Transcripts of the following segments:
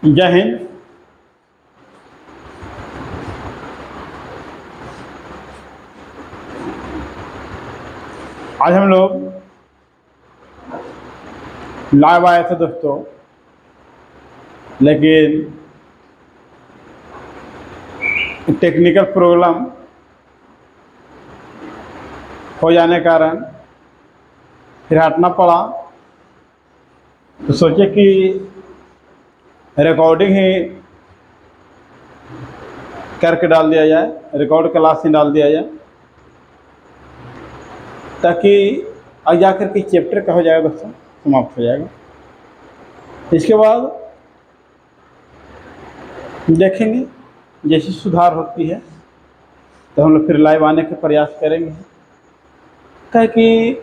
जय हिंद। आज हम लोग लाइव आए थे दोस्तों, लेकिन टेक्निकल प्रॉब्लम हो जाने के कारण फिर हटना पड़ा। तो सोचे कि रिकॉर्डिंग ही करके डाल दिया जाए, रिकॉर्ड क्लास ही डाल दिया जाए, ताकि आगे जाकर के चैप्टर का हो जाएगा दोस्तों, समाप्त हो जाएगा। इसके बाद देखेंगे जैसी सुधार होती है तो हम लोग फिर लाइव आने के प्रयास करेंगे। क्या है कि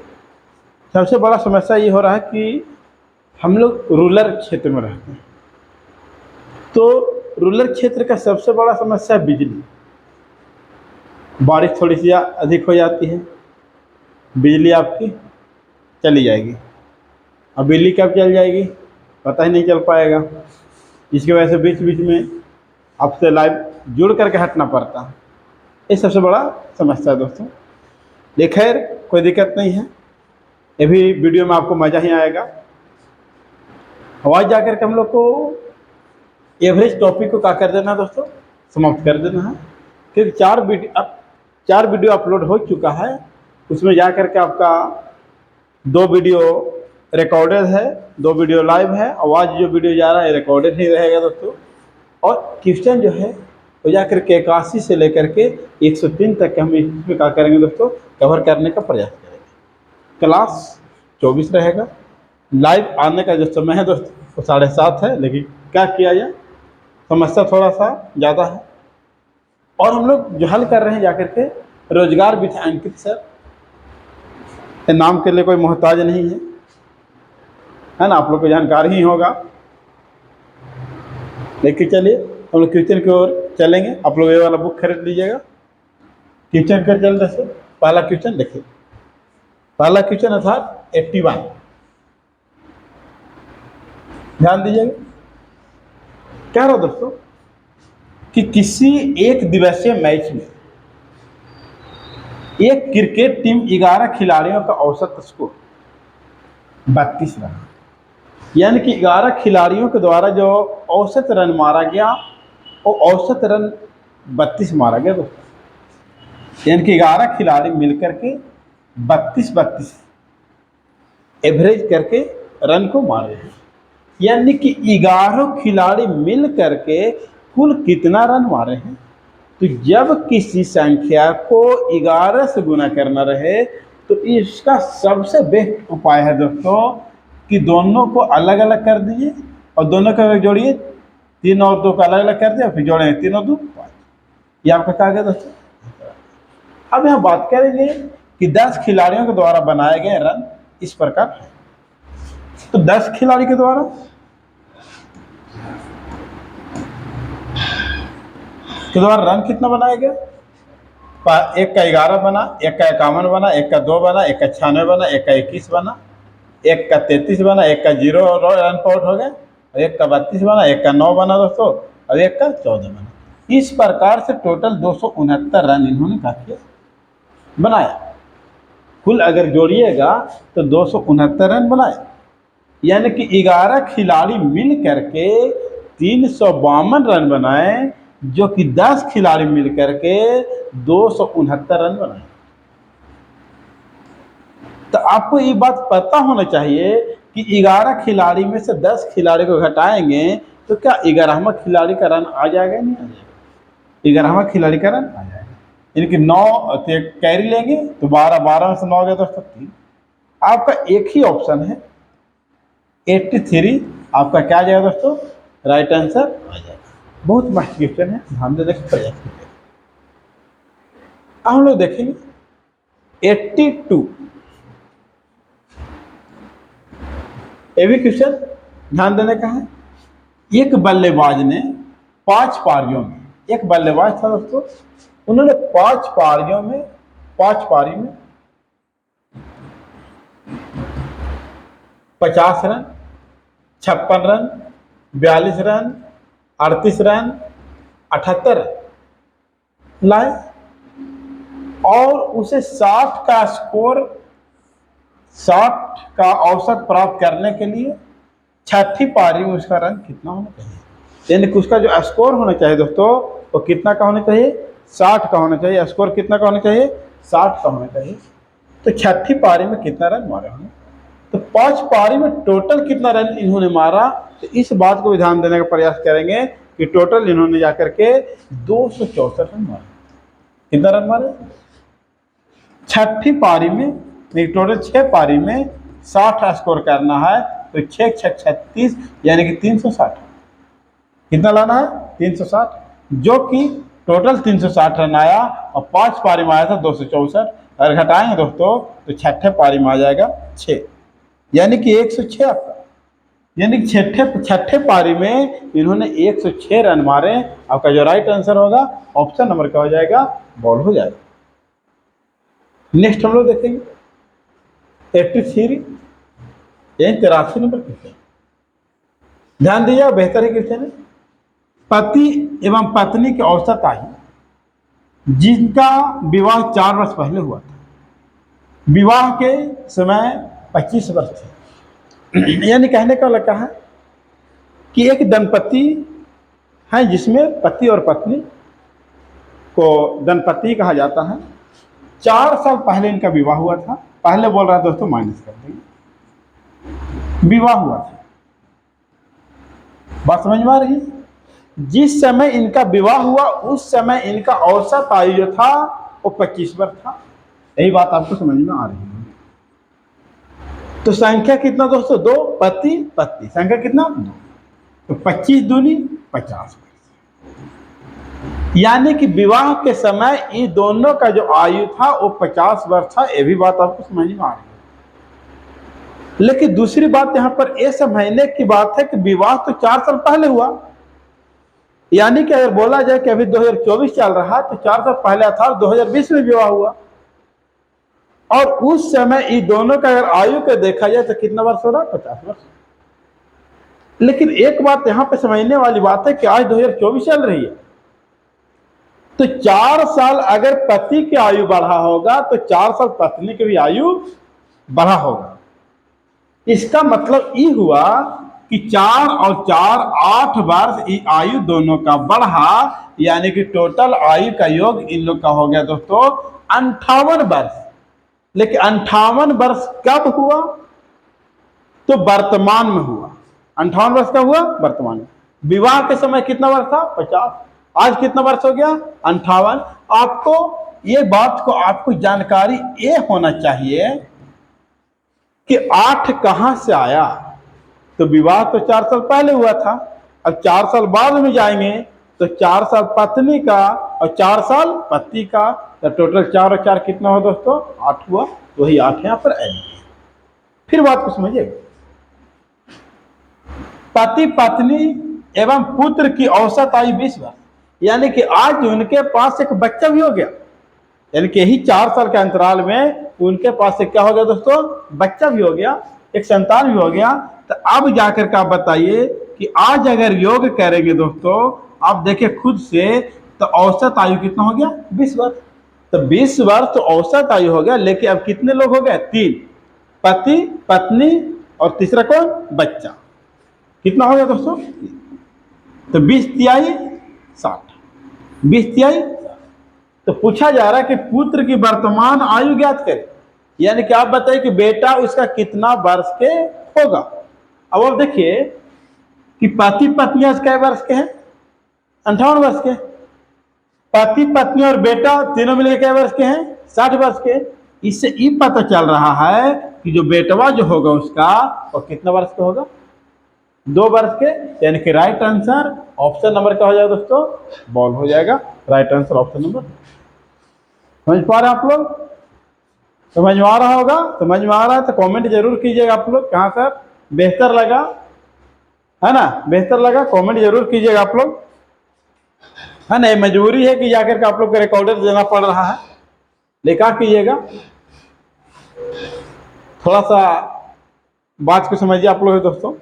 सबसे बड़ा समस्या ये हो रहा है कि हम लोग रूरल क्षेत्र में रहते हैं, तो रूरल क्षेत्र का सबसे बड़ा समस्या बिजली। बारिश थोड़ी सी अधिक हो जाती है, बिजली आपकी चली जाएगी। अब बिजली कब चल जाएगी पता ही नहीं चल पाएगा। इसकी वजह से बीच बीच में आपसे लाइव जुड़ करके हटना पड़ता है। ये सबसे बड़ा समस्या है दोस्तों। लेकिन खैर कोई दिक्कत नहीं है, ये भी वीडियो में आपको मज़ा ही आएगा। आवाज़ जाकर के हम लोग को एवरेज टॉपिक को क्या कर देना है दोस्तों, समाप्त कर देना है। क्योंकि चार वीडियो अपलोड हो चुका है, उसमें जा कर के आपका 2 वीडियो रिकॉर्डेड है, 2 वीडियो लाइव है। आवाज़ जो वीडियो जा रहा है रिकॉर्डेड ही रहेगा दोस्तों। और क्वेश्चन जो है वो जाकर के 81 से लेकर के 103 तक हम इसमें क्या करेंगे दोस्तों, कवर करने का प्रयास करेंगे। क्लास 24 रहेगा। लाइव आने का जो समय है दोस्तों वो 7:30 है, लेकिन क्या किया जाए, समस्या थोड़ा सा ज़्यादा है। और हम लोग जो हल कर रहे हैं जाकर के रोजगार विथ अंकित सर, नाम के लिए कोई मोहताज नहीं है ना, आप लोग को जानकारी ही होगा। लेकिन चलिए हम लोग क्वेश्चन की ओर चलेंगे। आप लोग ये वाला बुक खरीद लीजिएगा। क्वेश्चन कर चलते से पहला क्वेश्चन देखिए। पहला क्वेश्चन अर्थात 81, ध्यान दीजिएगा। क्या रहा दोस्तों कि किसी एक दिवसीय मैच में एक क्रिकेट टीम 11 खिलाड़ियों का औसत स्कोर 32 रहा। यानी कि 11 खिलाड़ियों के द्वारा जो औसत रन मारा गया वो औसत रन 32 मारा गया दोस्तों। यानी कि 11 खिलाड़ी मिलकर के 32 एवरेज करके रन को मारे हैं। यानी कि 11 खिलाड़ी मिल करके कुल कितना रन मारे हैं। तो जब किसी संख्या को 11 से गुना करना रहे तो इसका सबसे बेस्ट उपाय है दोस्तों कि दोनों को अलग अलग कर दीजिए और दोनों को जोड़िए। 3 और 2 को अलग अलग कर दिया, फिर जोड़ेंगे 3 और 2 5। ये आपका क्या गया दोस्तों। अब यहाँ बात करेंगे कि 10 खिलाड़ियों के द्वारा बनाए गए रन इस प्रकार है। तो 10 खिलाड़ी के द्वारा रन कितना बनाया गया, एक का 11 बना, एक का 51 बना, एक का 2 बना, एक का 96 बना, एक का 21 बना, एक का 33 बना, एक का 0 रन पर आउट हो गया, और एक का 32 बना, एक का 9 बना दोस्तों, और एक का 14 बना। इस प्रकार से टोटल 269 रन इन्होंने क्या किया, बनाया। कुल अगर जोड़िएगा तो 269 रन बनाए। यानी कि 11 खिलाड़ी मिल करके 352 रन बनाए, जो कि 10 खिलाड़ी मिल करके 269 रन बनाए। तो आपको ये बात पता होना चाहिए कि 11 खिलाड़ी में से 10 खिलाड़ी को घटाएंगे तो क्या 11वां खिलाड़ी का रन आ जाएगा, नहीं आ जाएगा। 11वां खिलाड़ी का रन आ जाएगा। यानी कि 9 कैरी लेंगे तो 12 में से 9 गया दोस्तों 3। आपका एक ही ऑप्शन है 83, आपका क्या आ जाएगा दोस्तों, राइट आंसर आ जाएगा। बहुत मस्त क्वेश्चन है, ध्यान देने का प्रयास करेंगे। हम लोग देखेंगे 82, ये भी क्वेश्चन ध्यान देने का है। एक बल्लेबाज ने 5 पारियों में, एक बल्लेबाज था दोस्तों, उन्होंने 5 पारी में 50 run, 56 run, 42 run, 38 run, 78 run लाए और उसे 60 का स्कोर, 60 का औसत प्राप्त करने के लिए छठी पारी में उसका रन कितना होना चाहिए, यानी कि उसका जो स्कोर होना चाहिए दोस्तों वो कितना का होना चाहिए, 60 का होना चाहिए। स्कोर कितना का होना चाहिए, 60 का होना चाहिए। तो छठी पारी में कितना रन मारे होंगे, तो 5 पारी में टोटल कितना रन इन्होंने मारा, तो इस बात को भी ध्यान देने का प्रयास करेंगे कि टोटल इन्होंने जाकर के 264 रन मारे। कितना रन मारे छठी पारी में, टोटल 6 पारी में 60 स्कोर करना है, तो 6 6 36 यानी कि 360। कितना लाना है, 360, जो कि टोटल 360 रन आया और 5 पारी में आया था 264। अगर घटाएंगे दोस्तों तो छठे पारी में आ जाएगा 6, यानी कि 106 आपका, यानी कि छठे पारी में इन्होंने 106 रन मारे। आपका जो राइट आंसर होगा ऑप्शन नंबर क्या हो जाएगा, बॉल हो जाएगा। नेक्स्ट हम लोग देखेंगे 83, यानी 83 नंबर क्वेश्चन। ध्यान दीजिए, बेहतर है क्वेश्चन है। पति एवं पत्नी की औसत आयु जिनका विवाह 4 वर्ष पहले हुआ था, विवाह के समय 25 वर्ष थे। यानी कहने का लगा है कि एक दंपति है जिसमें पति और पत्नी को दंपति कहा जाता है। 4 साल पहले इनका विवाह हुआ था। पहले बोल रहा है दोस्तों, माइनस कर देंगे, विवाह हुआ था। बात समझ में आ रही है? जिस समय इनका विवाह हुआ उस समय इनका औसत आयु जो था वो 25 वर्ष था। यही बात आपको समझ में आ रही है। तो संख्या कितना दोस्तों, 2, पति पत्नी, संख्या कितना 2, तो 25 दूनी 50 वर्ष, यानी कि विवाह के समय इन दोनों का जो आयु था वो 50 वर्ष था। ये भी बात आपको समझ में आ रही है। लेकिन दूसरी बात यहाँ पर ये समझने की बात है कि विवाह तो 4 साल पहले हुआ, यानी कि अगर बोला जाए कि अभी 2024 चल रहा है तो 4 साल पहले था, 2020 में विवाह हुआ, और उस समय इन दोनों का अगर आयु को देखा जाए तो कितना वर्ष हो रहा है, 50 वर्ष। लेकिन एक बात यहां पे समझने वाली बात है कि आज 2024 चल रही है, तो 4 साल अगर पति की आयु बढ़ा होगा तो 4 साल पत्नी की भी आयु बढ़ा होगा। इसका मतलब ये हुआ कि 4 और 4 8 वर्ष आयु दोनों का बढ़ा, यानी कि टोटल आयु का योग इन लोग का हो गया दोस्तों 58 वर्ष। लेकिन 58 वर्ष कब हुआ, तो वर्तमान में हुआ। 58 वर्ष का हुआ वर्तमान में। विवाह के समय कितना वर्ष था, 50। आज कितना वर्ष हो गया, 58। आपको ये बात को आपको जानकारी ये होना चाहिए कि 8 कहां से आया, तो विवाह तो 4 साल पहले हुआ था, अब 4 साल बाद में जाएंगे तो 4 साल पत्नी का और 4 साल पति का, तो टोटल 4 और 4 कितना हुआ दोस्तों, 8 हुआ। वही 8 यहाँ पर ऐड। फिर बात को समझिए, पति पत्नी एवं पुत्र की औसत आयु 20 वर्ष, यानी कि आज उनके पास एक बच्चा भी हो गया, यानी कि यही 4 साल के अंतराल में उनके पास एक क्या हो गया दोस्तों, बच्चा भी हो गया, एक संतान भी हो गया। तो अब जाकर के आप बताइए कि आज अगर योग करेंगे दोस्तों, आप देखिए खुद से, तो औसत आयु कितना हो गया, 20 वर्ष। तो 20 वर्ष तो औसत आयु हो गया, लेकिन अब कितने लोग हो गए, 3, पति पत्नी और तीसरा कौन, बच्चा। कितना हो गया दोस्तों, तो 20 तिहाई 60, 20 तिहाई। तो पूछा जा रहा है कि पुत्र की वर्तमान आयु ज्ञात करें, यानी कि आप बताइए कि बेटा उसका कितना वर्ष के होगा। अब आप देखिए कि पति पत्नी आज कै वर्ष के हैं, 58 वर्ष के। पति पत्नी और बेटा तीनों मिलकर कै वर्ष के हैं, 60 वर्ष के। इससे ये पता चल रहा है कि जो बेटवा जो होगा उसका वो कितना वर्ष का होगा, 2 वर्ष के। यानी कि राइट आंसर ऑप्शन नंबर क्या हो जाएगा दोस्तों, बॉल हो जाएगा। Right answer option number. समझ पा रहे हैं आप लोग, समझ में आ रहा होगा, समझ में आ रहा है तो कमेंट जरूर कीजिएगा आप लोग, कहाँ सर बेहतर लगा, है ना, बेहतर लगा कमेंट जरूर कीजिएगा आप लोग, है ना। ये मजबूरी है कि जाकर के आप लोग को रिकॉर्डर देना पड़ रहा है, लिखा कीजिएगा। थोड़ा सा बात को समझिए आप लोग दोस्तों।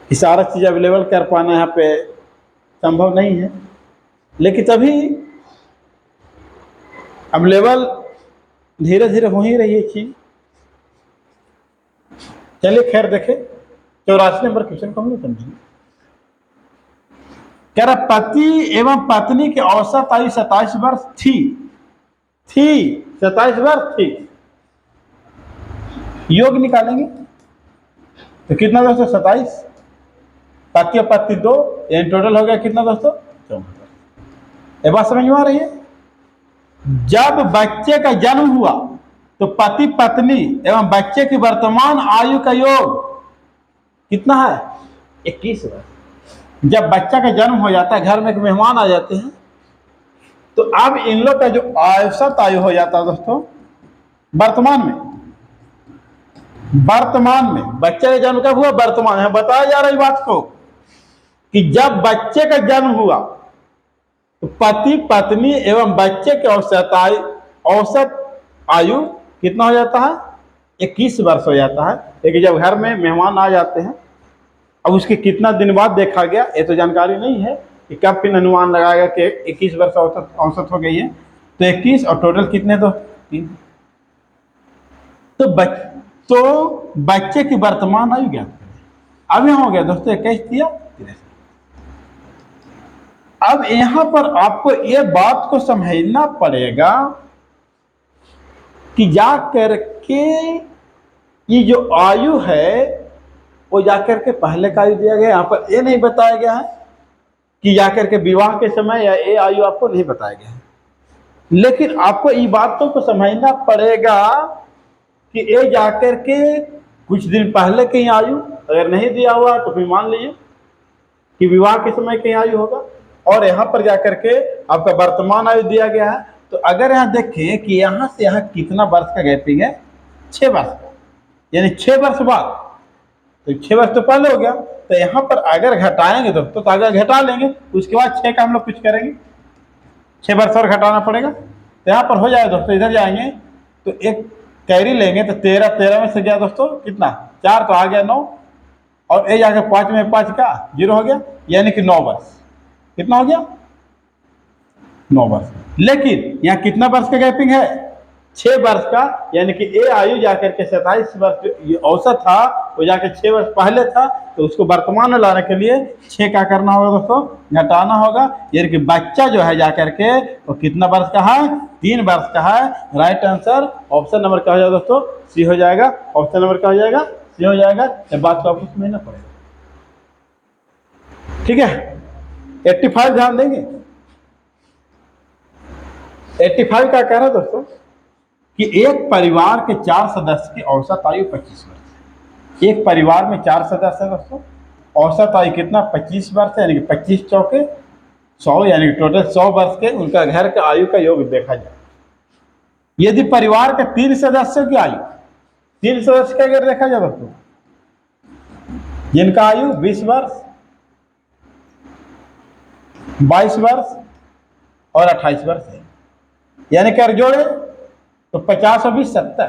ये सारा चीज़ अवेलेबल कर पाना यहाँ पे संभव नहीं है, लेकिन तभी अवेलेबल धीरे धीरे हो ही रही है चीज। चलिए खैर देखें 84 नंबर क्वेश्चन को हम लोग समझेंगे। कह रहा पति एवं पत्नी की औसत आयु 27 वर्ष थी 27 वर्ष थी। योग निकालेंगे तो कितना दोस्तों 27, पति और पत्नी 2, यानी टोटल हो गया कितना दोस्तों 74। ये बात समझ में आ रही है। जब बच्चे का जन्म हुआ तो पति पत्नी एवं बच्चे की वर्तमान आयु का योग कितना है 21 वर्ष। जब बच्चा का जन्म हो जाता है, घर में एक मेहमान आ जाते हैं, तो अब इन लोग का जो औसत आयु हो जाता है दोस्तों वर्तमान में बच्चे का जन्म कब हुआ, वर्तमान है बताया जा रही बात को कि जब बच्चे का जन्म हुआ तो पति पत्नी एवं बच्चे के औसत आयु कितना हो जाता है 21 वर्ष हो जाता है। लेकिन जब घर में मेहमान आ जाते हैं, अब उसके कितना दिन बाद देखा गया ये तो जानकारी नहीं है कि कब फिर अनुमान लगाएगा कि 21 वर्ष औसत हो गई है, तो 21 और टोटल कितने तो 3। तो बच्चे की वर्तमान आयु ज्ञात करें। अब यहाँ हो गया दोस्तों 21 दिया 83। अब यहां पर आपको यह बात को समझना पड़ेगा कि जा करके ये जो आयु है वो जाकर के पहले का आयु दिया गया, यहाँ पर ये नहीं बताया गया है कि जाकर के विवाह के समय या ये आयु आपको नहीं बताया गया है। लेकिन आपको ये बातों को समझना पड़ेगा कि ये जाकर के कुछ दिन पहले की आयु अगर नहीं दिया हुआ तो फिर मान लीजिए कि विवाह के समय की आयु होगा, और यहाँ पर जाकर के आपका वर्तमान आयु दिया गया है। तो अगर यहाँ देखें कि यहाँ से यहाँ कितना वर्ष का गैपिंग है 6 वर्ष का, यानी 6 वर्ष बाद, तो 6 वर्ष तो पहले हो गया, तो यहाँ पर अगर घटाएंगे दोस्तों तो अगर घटा लेंगे उसके बाद 6 का हम लोग कुछ करेंगे, 6 वर्ष और घटाना पड़ेगा। तो यहाँ पर हो जाए दोस्तों, इधर जाएंगे तो एक कैरी लेंगे तो 13 में से गया दोस्तों कितना 4, तो आ गया 9, और ये जाके 5 में 5 का 0 हो गया, यानी कि 9 वर्ष। कितना हो गया 9 वर्ष। लेकिन यहाँ कितना वर्ष का गैपिंग है 6 वर्ष का, यानी कि ये आयु जाकर के 27 वर्ष ये औसत था वो जाकर 6 वर्ष पहले था, तो उसको वर्तमान में लाने के लिए 6 का करना होगा दोस्तों, घटाना होगा। यानी कि बच्चा जो है जाकर के वो कितना वर्ष का है 3 वर्ष का है। राइट आंसर ऑप्शन नंबर क्या हो जाएगा दोस्तों सी हो जाएगा। ऑप्शन नंबर क्या हो जाएगा सी हो जाएगा। ये बात को आपको समझना पड़ेगा, ठीक है। 85 ध्यान देंगे। 85 का कह रहा है दोस्तों कि एक परिवार के 4 सदस्य की औसत आयु 25 वर्ष। एक परिवार में 4 सदस्य है दोस्तों, औसत आयु कितना 25 वर्ष है, यानी कि 25 चौके 100, यानी कि टोटल 100 वर्ष के उनका घर का आयु का योग देखा जाए। यदि परिवार के 3 सदस्यों की आयु 3 सदस्य का अगर देखा जाए दोस्तों जिनका आयु 20 वर्ष 22 वर्ष और 28 वर्ष है, यानी कर जोड़े तो 50 और 20 70।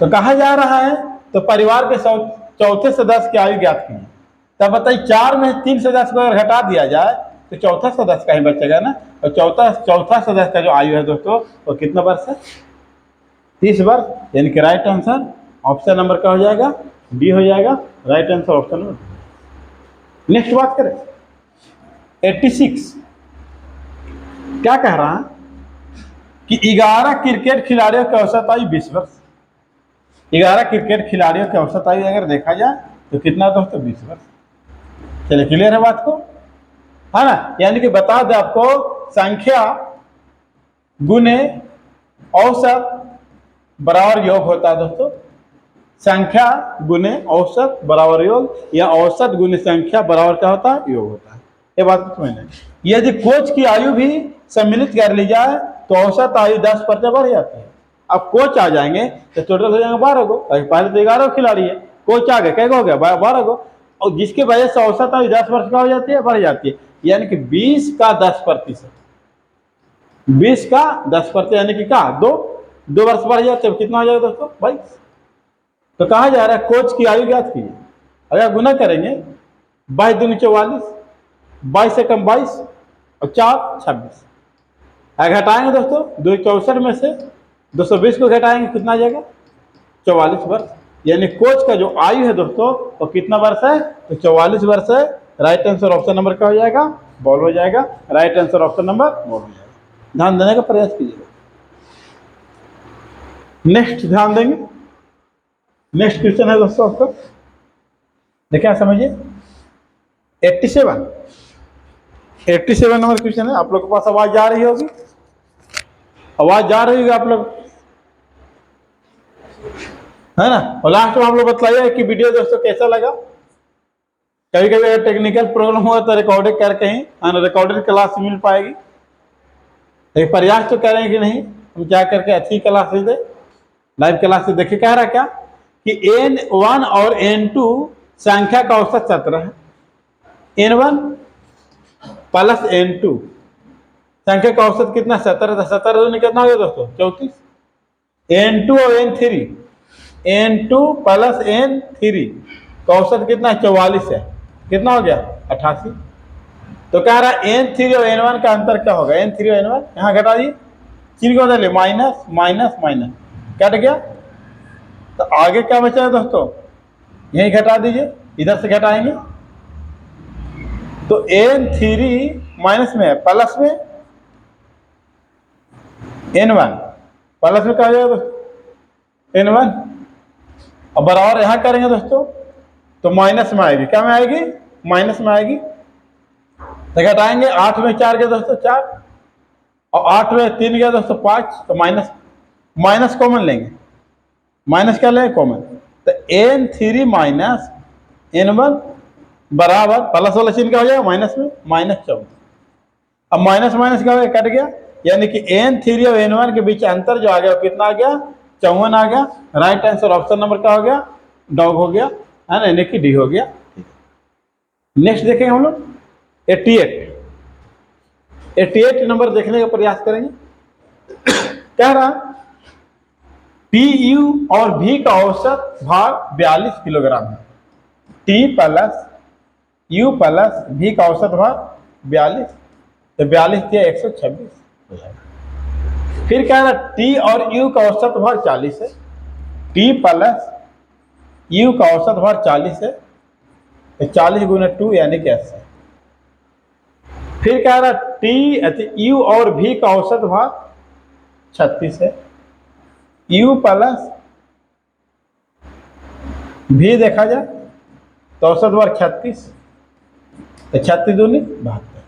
तो कहा जा रहा है तो परिवार के चौथे सदस्य की आयु ज्ञात कीजिए। तब बताइए 4 में 3 सदस्य को अगर घटा दिया जाए तो चौथा सदस्य का ही बचेगा ना, और चौथा सदस्य का जो आयु है दोस्तों वो कितना वर्ष है 30 वर्ष, यानी कि राइट आंसर ऑप्शन नंबर क्या हो जाएगा डी हो जाएगा। Right answer option number. Next बात करें 86 क्या कह रहा है कि 11 क्रिकेट खिलाड़ियों की औसत आयु 20 वर्ष। 11 क्रिकेट खिलाड़ियों की औसत आयु अगर देखा जाए तो कितना दोस्तों 20 वर्ष। चलिए क्लियर है बात को, है ना। यानी कि बता दें आपको संख्या गुने औसत बराबर योग होता है दोस्तों। संख्या गुने औसत बराबर योग, या औसत गुने संख्या बराबर क्या होता है योग होता है। ये बात समझना। यदि कोच की आयु भी सम्मिलित कर ली जाए तो औसत आयु 10% बढ़ जाती है। अब कोच आ जाएंगे तो टोटल हो जाएंगे 12 को, पहले तो 11 खिलाड़ी है, कोच आ गए कैसे हो गया 12 को, और जिसकी वजह से औसत आयु 10 वर्ष का हो जाती है बढ़ जाती है। यानी कि 20 का 10%, 20 का 10% यानी कि क्या 2 वर्ष बढ़ जाते हैं। कितना हो जाएगा दोस्तों 22। तो कहा जा रहा है कोच की आयु ज्ञात कीजिए। अगर गुना करेंगे 22×44, 22 से कम 22 और 4 26। अगर घटाएंगे दोस्तों 264 में से 220 को घटाएंगे कितना आ जाएगा 44 वर्ष। यानी कोच का जो आयु है दोस्तों वो कितना वर्ष है तो 44 वर्ष है। राइट आंसर ऑप्शन नंबर क्या हो जाएगा बॉल हो जाएगा। Right answer option number ball हो जाएगा। ध्यान देने का प्रयास कीजिएगा। नेक्स्ट ध्यान देंगे। नेक्स्ट क्वेश्चन है दोस्तों आपका, देखिए समझिए 87 नंबर क्वेश्चन है। आप लोग के पास आवाज जा रही होगी, आवाज जा रही होगी आप लोग, है ना। और लास्ट में आप लोग बताइए कि वीडियो दोस्तों कैसा लगा। कभी कभी अगर टेक्निकल प्रॉब्लम हुआ तो रिकॉर्डिंग करके ही रिकॉर्डेड क्लास मिल पाएगी। एक प्रयास तो करें कि नहीं हम क्या करके अच्छी क्लासेज दे, लाइव क्लासेज। देखिए कह रहा क्या कि N1 और N2 संख्या का औसत 17 है। N1 प्लस N2 संख्या का औसत कितना 17 था। 17 कितना हो गया दोस्तों 34। N2 और N2 प्लस N3 का औसत कितना 44 है। कितना हो गया 88। तो कह रहा है N3 और N1 का अंतर क्या होगा। N3 और N1 यहाँ घटा दिए, चिन्ह को बदलिए, माइनस माइनस माइनस कट गया। तो आगे क्या बचा है दोस्तों, यही घटा दीजिए, इधर से घटाएंगे तो N3 माइनस में है, प्लस में N1, प्लस में क्या हो जाएगा दोस्तों N1 और बराबर यहां करेंगे दोस्तों तो माइनस में आएगी। क्या में आएगी माइनस में आएगी। तो घटाएंगे 8 में 4 गया दोस्तों 4 और 8 में 3 गया दोस्तों 5। तो माइनस माइनस कॉमन लेंगे, माइनस क्या लेंगे कॉमन। तो N3 माइनस N1 बराबर प्लस वाला चिन्ह क्या हो जाएगा माइनस में -14। अब माइनस माइनस क्या हो गया कट गया। यानी कि N3 और N1 के बीच अंतर जो आ गया कितना आ गया 54 आ गया। राइट आंसर ऑप्शन नंबर क्या हो गया डॉग हो गया, है ना, यानी कि डी हो गया। नेक्स्ट देखेंगे हम लोग 88 नंबर देखने का प्रयास करेंगे। कह रहा PU और V का औसत भार 42 किलोग्राम है। T plus U plus V का औसत भार 42, तो 42 दिया 126 हो जाएगा। फिर कह रहा T और U का औसत भार 40 है। T प्लस U का औसत भार 40 है, तो 40 × 2 यानी कि 80। फिर कह रहा U और V का औसत भार 36 है। U प्लस V देखा जाए तो औसत भार 36, तो 36 दूनी 72।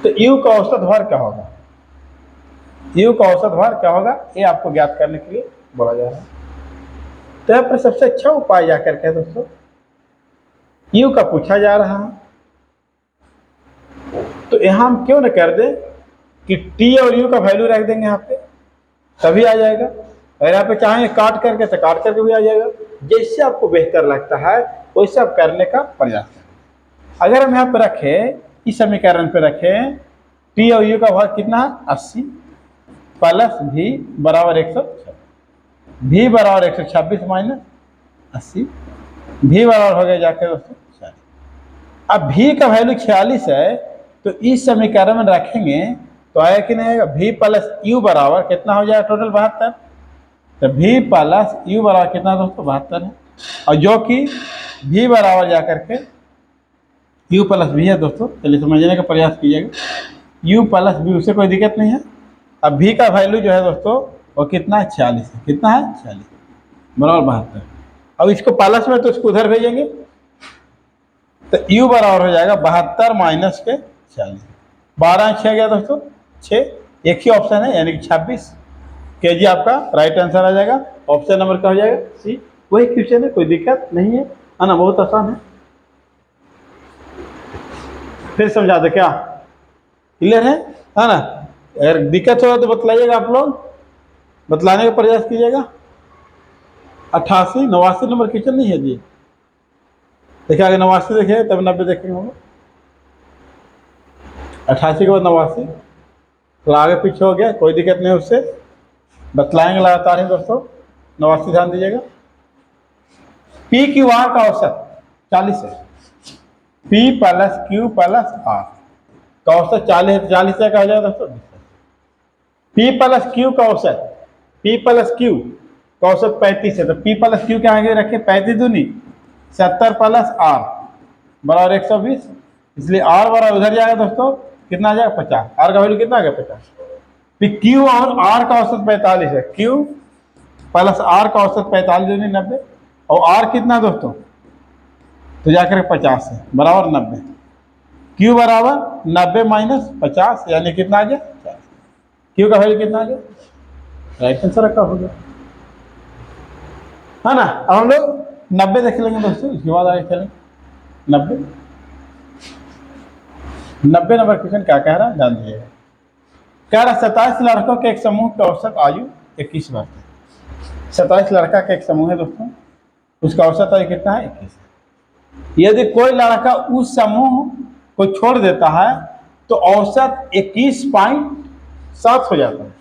तो U का औसत भार क्या होगा, U का औसत भार क्या होगा ये आपको ज्ञात करने के लिए बोला जा रहा है। तो यहाँ पर सबसे अच्छा उपाय जाकर के दोस्तों U का पूछा जा रहा है, तो यहाँ हम क्यों न कर दें कि T और U का वैल्यू रख देंगे यहाँ पे, तभी आ जाएगा। अगर यहाँ पे चाहें काट करके तो काट करके भी आ जाएगा। जैसे आपको बेहतर लगता है वैसे आप करने का प्रयास करें। अगर हम यहाँ पे रखें इस समीकरण पे रखें T और U का भाग कितना 80 प्लस V बराबर 126, V बराबर 126 माइनस 80, V बराबर हो गया जाकर दोस्तों 40। अब V का वैल्यू 46 है, तो इस समीकरण में रखेंगे तो आया कि नहीं आएगा। V प्लस U बराबर कितना हो जाएगा टोटल 72। तो V प्लस U बराबर कितना दोस्तों 72 है, और जो कि V बराबर जाकर के U प्लस V है दोस्तों। चलिए समझने का प्रयास कीजिएगा। U प्लस V उससे कोई दिक्कत नहीं है। अब V का वैल्यू जो है दोस्तों वो कितना है 46 है। कितना है 46 बराबर 72। अब इसको प्लस में तो इसको उधर भेजेंगे तो U बराबर हो जाएगा 72 माइनस के 40। 12 6 गया दोस्तों 6, एक ही ऑप्शन है यानी कि 26 kg आपका राइट आंसर आ जाएगा। ऑप्शन नंबर क्या हो जाएगा सी। वही क्वेश्चन है, कोई दिक्कत नहीं है ना, बहुत आसान है। फिर समझा दो क्या क्लियर है ना। अगर दिक्कत हो तो बतलाइएगा, आप लोग बतलाने का प्रयास कीजिएगा। 88 89 नंबर क्वेश्चन नहीं है जी। देखिए आगे 89 देखिए तब 90 देखेंगे हम लोग। 88 के बाद 89 तो आगे पीछे हो गया, कोई दिक्कत नहीं, उससे बतलाएंगे लगातार ही दोस्तों। 89 ध्यान दीजिएगा। पी क्यू आर का औसत 40 है, P plus Q plus R का औसत 40 है, 40 से कहा जाए दोस्तों। पी प्लस क्यू का औसत, पी प्लस क्यू का औसत 35 है, तो पी प्लस क्यू के आगे रखे 35 दूनी 70 प्लस आर बराबर 120, इसलिए आर बराबर उधर जाएगा दोस्तों, कितना आ जाएगा 50, आर का वैल्यू कितना आ गया 50। फिर क्यू और आर का औसत 45 है, क्यू प्लस आर का औसत 45 दूनी 90, और आर कितना दोस्तों, तो जाकर 50 है बराबर 90, क्यू बराबर 90 माइनस 50 यानी कितना आ गया, क्यू का वैल्यू कितना आ गया, राइट आंसर रखा हो गया, है ना। अब हम लोग 90 देख लेंगे दोस्तों, इसके बाद आगे चलेंगे। 90 नंबर क्वेश्चन क्या कह रहा है जान दीजिएगा। कह रहा 27 लड़कों के एक समूह की औसत आयु 21 वर्ष है। 27 लड़का का एक समूह है दोस्तों, उसका औसत आयु कितना है 21। यदि कोई लड़का उस समूह को छोड़ देता है तो औसत 21.7 हो जाता है।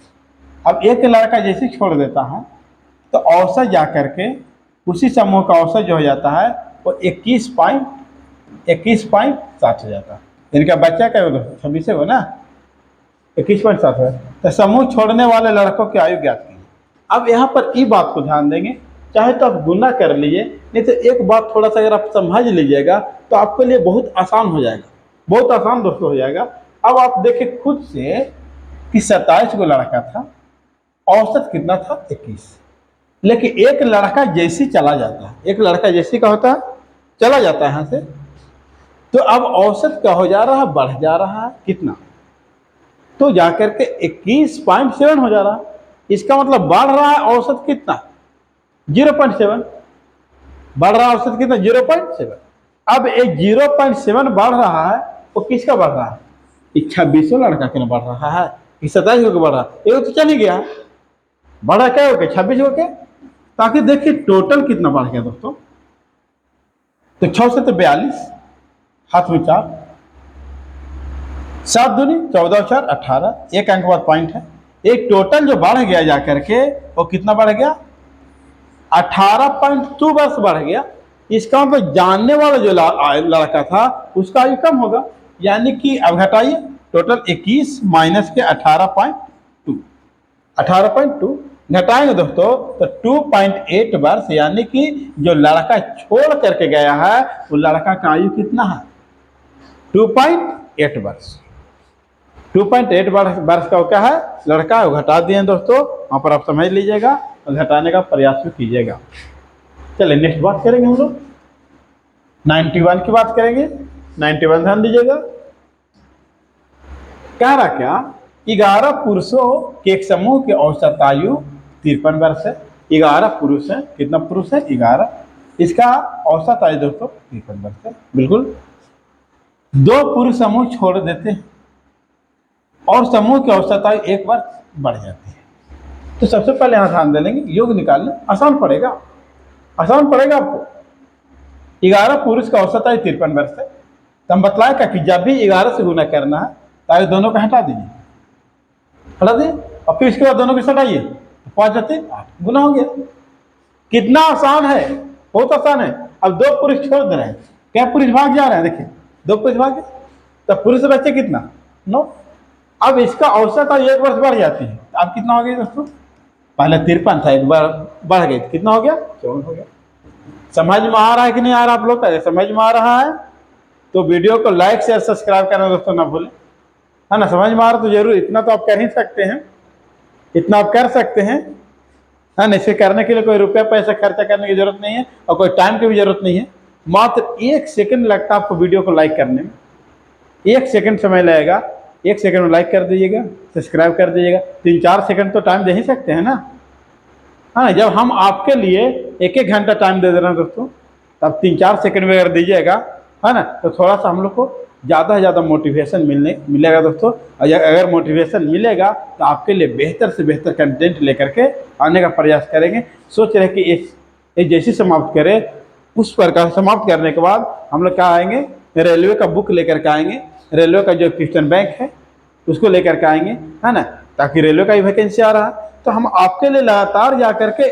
अब एक लड़का जैसे छोड़ देता है तो औसत जा करके उसी समूह का औसत जो हो जाता है वो 21.7 हो जाता है। इनका बच्चा क्या होगा 26 हो ना, 21.7 है। तो समूह छोड़ने वाले लड़कों की आयु ज्ञात कीजिए। अब यहाँ पर ई बात को ध्यान देंगे, चाहे तो आप गुना कर लीजिए, नहीं तो एक बात थोड़ा सा अगर आप समझ लीजिएगा तो आपके लिए बहुत आसान हो जाएगा, बहुत आसान दोस्तों हो जाएगा। अब आप देखिए खुद से कि 27 को लड़का था, औसत कितना था 21, लेकिन एक लड़का जैसे चला जाता है, एक लड़का जैसे का होता है चला जाता है यहाँ से, तो अब औसत क्या हो जा रहा है, बढ़ जा रहा है कितना, तो जाकर के 21.7 हो जा रहा है। इसका मतलब बढ़ रहा है औसत कितना 0.7, बढ़ रहा है औसत कितना 0.7। अब एक 0.7 बढ़ रहा है वो किसका बढ़ रहा है, 26 लड़का क्यों बढ़ रहा है, 27 को बढ़ रहा है, ये तो चल ही गया, बढ़ा क्या हो गया 26 हो गया। ताकि देखिए टोटल कितना बढ़ गया दोस्तों, तो 6 से तो 42, हाथ में 4, 7 दूनी 14 4 18, एक अंक बाद पॉइंट है। एक टोटल जो बढ़ गया जाकर के वो कितना बढ़ गया 18.2 वर्ष बढ़ गया। इसका मतलब जानने वाला जो लड़का था उसका आयु कम होगा, यानी कि अब घटाइए टोटल 21 माइनस के 18.2 घटाएंगे दोस्तों तो 2.8 वर्ष, यानी कि जो लड़का छोड़ करके गया है वो लड़का का आयु कितना है 2.8 वर्ष। 2.8 वर्ष का क्या है लड़का, घटा दिए दोस्तों, वहां पर आप समझ लीजिएगा और घटाने का प्रयास भी कीजिएगा। चलिए नेक्स्ट बात करेंगे हम लोग 91 की बात करेंगे। 91 ध्यान दीजिएगा, कह रहा क्या 11 पुरुषों के एक समूह की औसत आयु 53 वर्ष है। 11 पुरुष है, कितना पुरुष है 11, इसका औसत आयु दोस्तों 53 वर्ष है। बिल्कुल, 2 पुरुष समूह छोड़ देते हैं और समूह की औसत आयु 1 वर्ष बढ़ जाती है। तो सबसे पहले यहाँ ध्यान दे लेंगे, योग निकालना आसान पड़ेगा, आसान पड़ेगा आपको। 11 पुरुष का औसत आयु 53 वर्ष है, तो हम बतलाए का कि जब भी 11 से गुना करना है तो आयु दोनों का हटा दीजिए, हटा दिए और फिर इसके बाद दोनों को हटाइए, 5 जाते 8 गुना हो गया। कितना आसान है, बहुत आसान है। अब 2 पुरुष छोड़ दे रहे हैं, क्या पुरुष भाग जा रहे हैं, देखिए 2 पुरुष भाग गए, तो पुरुष बच्चे कितना 9। अब इसका औसत आयु 1 वर्ष बढ़ जाती है, तो अब कितना हो गया दोस्तों, पहले 53 था, एक बार बढ़ गई, कितना हो गया 54 हो गया। समझ में आ रहा है कि नहीं आ रहा आप लोग का, समझ में आ रहा है तो वीडियो को लाइक शेयर सब्सक्राइब करना दोस्तों ना भूलें, है ना। समझ में आ रहा तो जरूर, इतना तो आप कर ही सकते हैं, इतना आप कर सकते हैं, है ना। इसे करने के लिए कोई रुपया पैसा खर्चा करने की जरूरत नहीं है और कोई टाइम की भी जरूरत नहीं है, मात्र 1 सेकंड लगता है आपको वीडियो को लाइक करने में, 1 सेकंड समय लगेगा, 1 सेकंड में लाइक कर दीजिएगा, सब्सक्राइब कर दीजिएगा। 3-4 सेकंड तो टाइम दे ही सकते हैं ना, हाँ। जब हम आपके लिए 1-1 घंटा टाइम दे दे रहे हैं दोस्तों, तब 3-4 सेकंड में अगर दीजिएगा, है ना, तो थोड़ा सा हम लोग को ज़्यादा से ज़्यादा मोटिवेशन मिलेगा दोस्तों। और अगर मोटिवेशन मिलेगा तो आपके लिए बेहतर से बेहतर कंटेंट लेकर के आने का प्रयास करेंगे। सोच रहे कि एक जैसी समाप्त करें, उस प्रकार समाप्त करने के बाद हम लोग क्या आएंगे, रेलवे का बुक लेकर के आएंगे, रेलवे का जो क्वेश्चन बैंक है उसको लेकर के आएंगे, है ना, ताकि रेलवे का ही वैकेंसी आ रहा है तो हम आपके लिए लगातार जा करके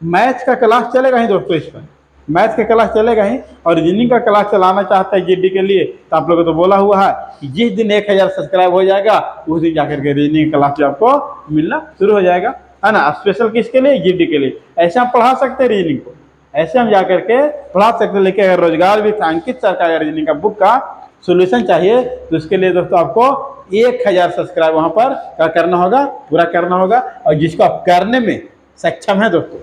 मैथ्स का क्लास चलेगा ही दोस्तों। इस पर मैथ का क्लास चलेगा ही, और रीजनिंग का क्लास चलाना चाहता है जीडी के लिए, तो आप लोगों को तो बोला हुआ है कि जिस दिन 1000 सब्सक्राइब हो जाएगा उस दिन जाकर के रीजनिंग क्लास भी आपको मिलना शुरू हो जाएगा, है ना। स्पेशल किसके लिए? जीडी के लिए। ऐसे हम पढ़ा सकते हैं रीजनिंग को, ऐसे हम जाकर के पढ़ा सकते हैं। लेकिन अगर रोजगार भी अंकित सर का रीजनिंग का बुक का सोल्यूशन चाहिए तो उसके लिए दोस्तों आपको 1000 सब्सक्राइब वहां पर क्या करना होगा? पूरा करना होगा। और जिसको आप करने में सक्षम है दोस्तों,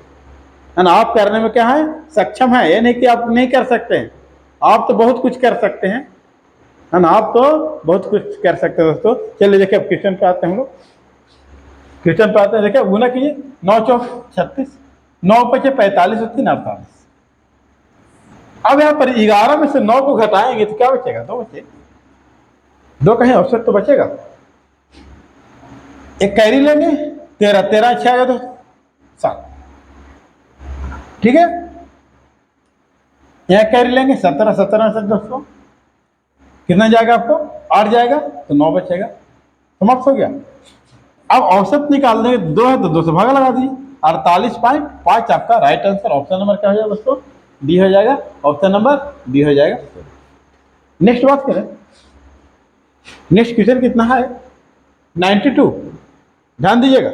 है ना, आप करने में क्या है? सक्षम है। ये नहीं कि आप नहीं कर सकते हैं, आप तो बहुत कुछ कर सकते हैं, है ना, आप तो बहुत कुछ कर सकते हैं दोस्तों। चलिए देखिए अब क्वेश्चन पे आते हैं हम लोग। क्वेश्चन पे आते हैं, देखिए गुना कीजिए। 9 चौक 36, 9 पचे 45 और 3 48। अब यहाँ पर 11 में से 9 को घटाएंगे तो क्या बचेगा? 2 बचेगा। 2 कहीं अवसर तो बचेगा। एक कैरी लेंगे, 13 13 अच्छा आएगा दोस्तों 7, ठीक है। यहाँ कैरी लेंगे 17 17 से दोस्तों कितना जाएगा? आपको 8 जाएगा, तो 9 बचेगा। समाप्त हो गया। अब औसत निकालने 2 है तो 2 से भागा लगा दीजिए। 48.5 आपका राइट आंसर। ऑप्शन नंबर क्या हो जाएगा दोस्तों? डी हो जाएगा। ऑप्शन नंबर डी हो जाएगा। नेक्स्ट बात करें, नेक्स्ट क्वेश्चन कितना है? 92। ध्यान दीजिएगा,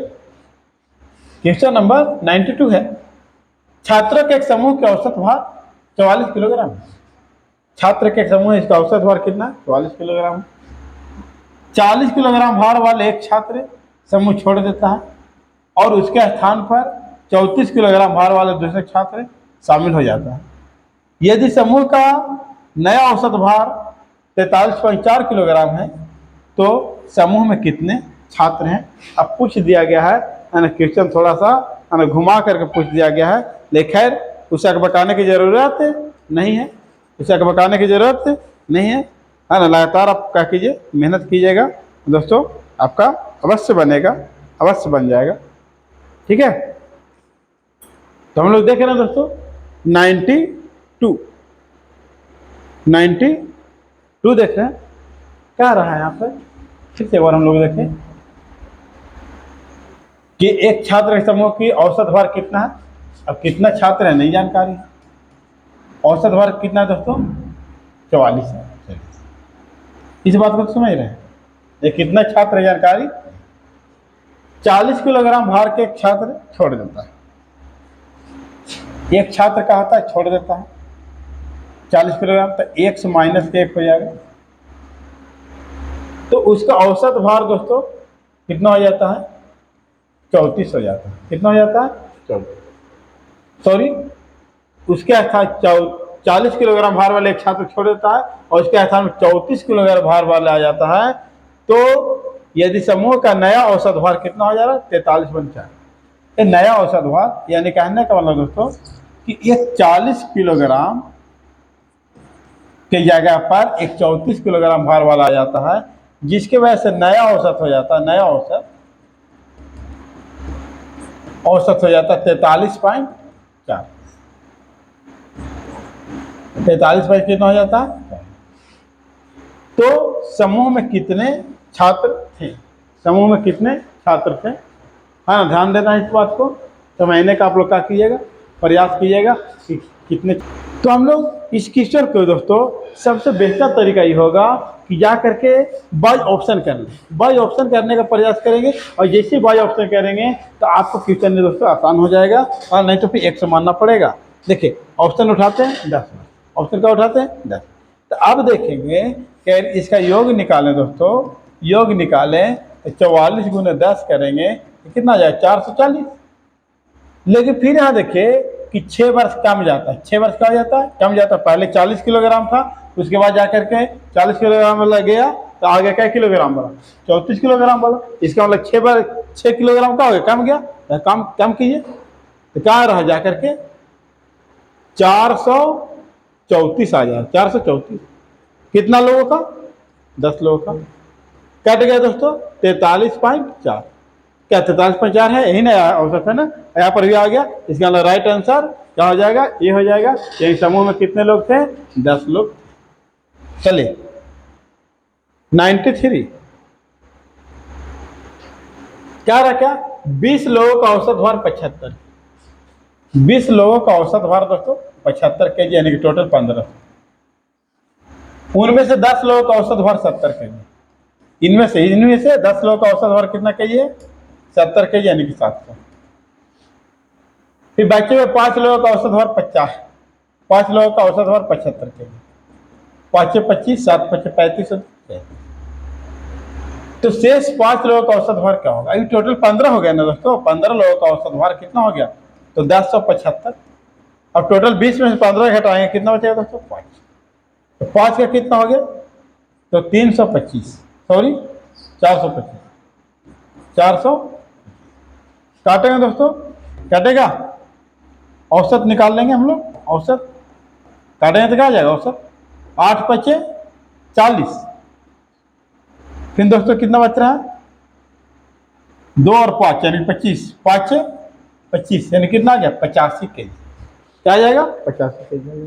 क्वेश्चन नंबर 92 है। छात्रों के एक समूह के औसत भार 44 किलोग्राम। छात्र के एक समूह, इसका औसत भार कितना? 44 किलोग्राम। 40 किलोग्राम भार वाले एक छात्र समूह छोड़ देता है और उसके स्थान पर 34 किलोग्राम भार वाले दूसरे छात्र शामिल हो जाता है। यदि समूह का नया औसत भार 43.4 किलोग्राम है तो समूह में कितने छात्र हैं? अब पूछ दिया गया है ना, क्वेश्चन थोड़ा सा घुमा करके पूछ दिया गया है, लेकिन खैर उसे अकबकाने की जरूरत नहीं है, उसे अकबकाने की जरूरत नहीं है ना। लगातार आप क्या कीजिए, मेहनत कीजिएगा दोस्तों, आपका अवश्य बनेगा, अवश्य बन जाएगा, ठीक है। तो हम लोग देख रहे हैं दोस्तों 92 देख रहे हैं। क्या रहा है यहाँ पर? फिर से एक बार हम लोग देखें कि एक छात्र के समूह की औसत भार कितना है। अब कितना छात्र है नहीं जानकारी है। औसत भार कितना है दोस्तों? 44 है। इस बात को समझ रहे हैं? ये कितना छात्र है जानकारी? 40 किलोग्राम भार के एक छात्र छोड़ देता है। एक छात्र का होता है छोड़ देता है 40 किलोग्राम, तो 1 से माइनस के 1 हो जाएगा, तो उसका औसत भार दोस्तों कितना हो जाता है? 34 हो जाता है। कितना हो जाता है? 34। सॉरी, उसके अर्थात 40 किलोग्राम भार वाले एक छात्र छोड़ देता है और उसके स्थान में 34 किलोग्राम भार वाला आ जाता है। तो यदि समूह का नया औसत भार कितना हो जा रहा है? 43.4। ये नया औसत भार यानी कहने का मतलब दोस्तों कि ये 40 किलोग्राम के जगह पर एक 34 किलोग्राम भार वाला आ जाता है, जिसके वजह से नया औसत हो जाता है, नया औसत हो जाता है 43.4। 43 पर कितना हो जाता है? तो समूह में कितने छात्र थे? समूह में कितने छात्र थे? हाँ, ध्यान देना है इस बात को। समझने का आप लोग क्या कीजिएगा, प्रयास कीजिएगा कि कितने। तो हम लोग इस क्वेश्चन को दोस्तों सबसे बेहतर तरीका ये होगा कि जा करके बाय ऑप्शन कर लें। बाय ऑप्शन करने का प्रयास करेंगे और जैसे बाय ऑप्शन करेंगे तो आपको क्वेश्चन में दोस्तों आसान हो जाएगा, और नहीं तो फिर 1 से मानना पड़ेगा। देखिए ऑप्शन उठाते हैं 10, ऑप्शन का उठाते हैं 10। तो अब देखेंगे कि इसका योग निकालें दोस्तों, योग निकालें तो 44 गुने 10 करेंगे तो कितना जाए? 440। लेकिन फिर यहाँ देखिए कि 6 वर्ष कम जाता है। 6 वर्ष का हो जाता है, कम जाता है। पहले 40 किलोग्राम था, उसके बाद जाकर के 40 किलोग्राम वाला गया तो आगे क्या किलोग्राम वाला? 34 किलोग्राम वाला। इसका मतलब 6 किलोग्राम का हो गया, कम गया, तो कम कीजिए तो क्या रहा? जाकर के 434 आ जाए। 434 कितना लोगों का? 10 लोगों का। कट गया दोस्तों 43.4। क्या 43.4 है? यही ना औसत है ना, यहाँ पर भी आ गया। इसका मतलब राइट आंसर क्या हो जाएगा? ये हो जाएगा। यही समूह में कितने लोग थे? 10 लोग। चलिए 93 क्या रहा? क्या 20 लोगों का औसत भार 75। 20 लोगों का औसत भार दोस्तों 75 kg, यानी कि टोटल 1500। उनमें से 10 लोगों का औसत भार 70 kg। इनमें से 10 लोगों का औसत भार कितना kg है? 70 kg, यानी कि 700। फिर बचे हुए 5 लोगों का औसत भार 50, 5 लोगों का औसत भार 75 kg। 5 25, 7 5 35। तो शेष 5 लोगों का औसत भार क्या होगा? अभी टोटल 15 हो गया ना दोस्तों। 15 लोगों का औसत भार कितना हो गया? तो 1075। अब टोटल 20 में से 15 घटाएंगे, कितना बचेगा दोस्तों? 5। तो 5 का कितना हो गया? तो 325, सॉरी 425। 400 काटेंगे दोस्तों, काटेगा, औसत निकाल लेंगे हम लोग। औसत काटेंगे तो क्या आ जाएगा? औसत 8 5 40। फिर दोस्तों कितना बच रहा है? 2 और 5 यानी 25, 5 25, यानी कितना आ गया? 85 kg। क्या आ जाएगा? 85 kg।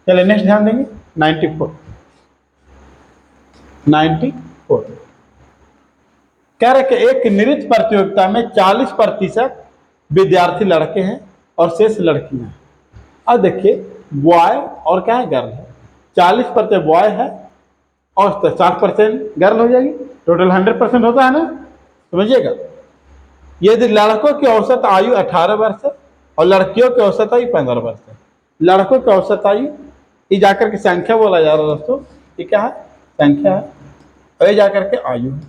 चलिए नेक्स्ट ध्यान देंगे, 94। 94 कह रहे कि एक नृत्य प्रतियोगिता में 40% विद्यार्थी लड़के हैं और शेष लड़कियां हैं। अब देखिए, बॉय और क्या है? गर्ल है। 40% बॉय है और 60% गर्ल हो जाएगी। टोटल 100% होता है ना, समझिएगा। यदि लड़कों की औसत आयु 18 वर्ष है और लड़कियों की औसत आयु 15 वर्ष है। लड़कों की औसत आयु, ये जाकर के संख्या बोला जा रहा है दोस्तों, ये क्या है? संख्या है, और ये जाकर के आयु है।